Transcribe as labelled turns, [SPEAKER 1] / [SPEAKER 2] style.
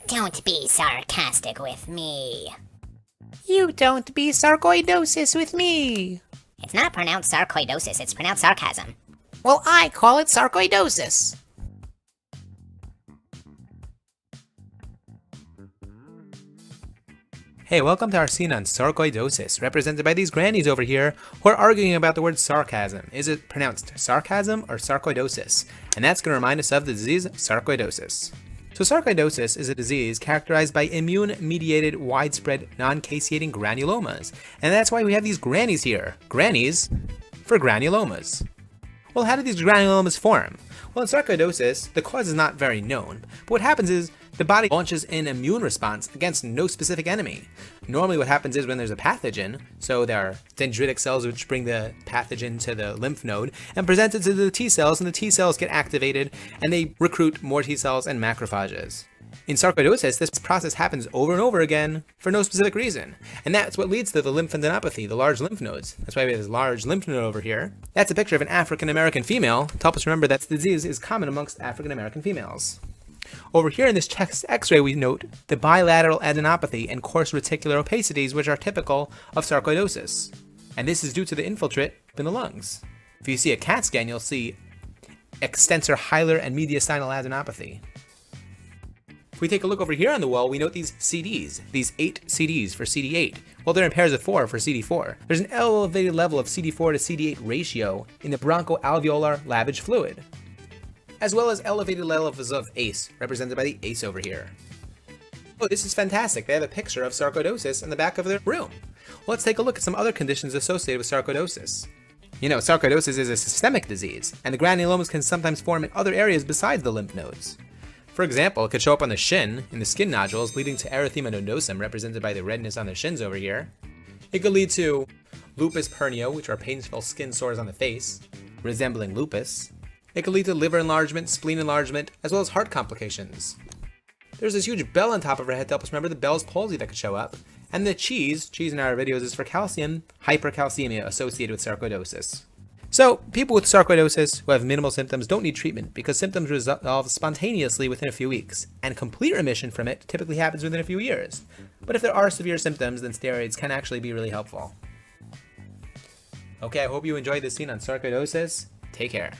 [SPEAKER 1] Don't be sarcastic with me.
[SPEAKER 2] You don't be sarcoidosis with me.
[SPEAKER 1] It's not pronounced sarcoidosis, it's pronounced sarcasm.
[SPEAKER 2] Well, I call it sarcoidosis.
[SPEAKER 3] Hey, welcome to our scene on sarcoidosis, represented by these grannies over here who are arguing about the word sarcasm. Is it pronounced sarcasm or sarcoidosis? And that's going to remind us of the disease sarcoidosis. So sarcoidosis is a disease characterized by immune-mediated widespread non-caseating granulomas. And that's why we have these grannies here. Grannies for granulomas. Well, how do these granulomas form? Well, in sarcoidosis, the cause is not very known, but what happens is the body launches an immune response against no specific enemy. Normally what happens is when there's a pathogen, so there are dendritic cells which bring the pathogen to the lymph node and present it to the T cells, and the T cells get activated and they recruit more T cells and macrophages. In sarcoidosis, this process happens over and over again for no specific reason. And that's what leads to the lymphadenopathy, the large lymph nodes. That's why we have this large lymph node over here. That's a picture of an African American female to help us remember that the disease is common amongst African American females. Over here in this chest x-ray, we note the bilateral adenopathy and coarse reticular opacities, which are typical of sarcoidosis. And this is due to the infiltrate in the lungs. If you see a CAT scan, you'll see extensor hilar and mediastinal adenopathy. If we take a look over here on the wall, we note these CDs, these 8 CDs for CD8. Well, they're in pairs of 4 for CD4. There's an elevated level of CD4 to CD8 ratio in the bronchoalveolar lavage fluid, as well as elevated levels of ACE, represented by the ACE over here. Oh, this is fantastic. They have a picture of sarcoidosis in the back of their room. Well, let's take a look at some other conditions associated with sarcoidosis. You know, sarcoidosis is a systemic disease, and the granulomas can sometimes form in other areas besides the lymph nodes. For example, it could show up on the shin, in the skin nodules, leading to erythema nodosum, represented by the redness on the shins over here. It could lead to lupus pernio, which are painful skin sores on the face, resembling lupus. It could lead to liver enlargement, spleen enlargement, as well as heart complications. There's this huge bell on top of our head to help us remember the Bell's palsy that could show up. And the cheese in our videos is for calcium hypercalcemia associated with sarcoidosis. So, people with sarcoidosis who have minimal symptoms don't need treatment because symptoms resolve spontaneously within a few weeks, and complete remission from it typically happens within a few years. But if there are severe symptoms, then steroids can actually be really helpful. Okay, I hope you enjoyed this scene on sarcoidosis. Take care.